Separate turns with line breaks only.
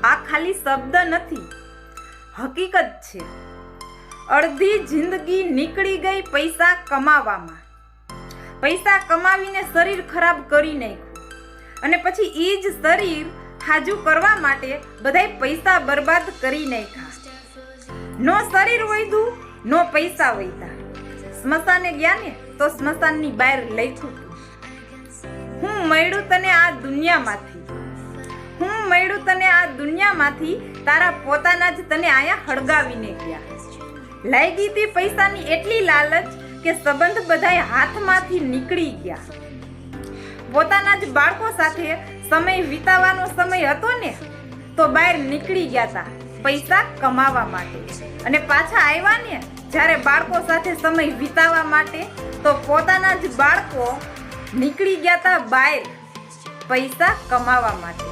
આ ખાલી શબ્દ નથી, હકીકત છે. અડધી જિંદગી નીકળી ગઈ પૈસા કમાવામાં. પૈસા કમાવીને શરીર ખરાબ કરી નાખ્યું અને પછી એ જ શરીર હાજુ કરવા માટે બધાય પૈસા બરબાદ કરી નાખ્યા. નો શરીર વૈધું, નો પૈસા વૈધા. સ્મશાને ગયા ને તો સ્મશાનની બહાર લખ્યું, હું મળ્યું તને આ દુનિયામાંથી, હું મળ્યું તને આ દુનિયામાંથી, તારા પોતાના જ તને આયા હળગાવીને ગયા. લાગી હતી પૈસાની એટલી લાલચ કે સંબંધ બધાય હાથમાંથી નીકળી ગયા. પોતાના જ બાળકો સાથે સમય વિતાવવાનો સમય હતો ને તો બહાર નીકળી ગયા હતા પૈસા કમાવા માટે, અને પાછા આવ્યા ને જ્યારે બાળકો સાથે સમય વિતાવવા માટે તો પોતાના જ બાળકો નીકળી ગયા હતા બહાર પૈસા કમાવા માટે.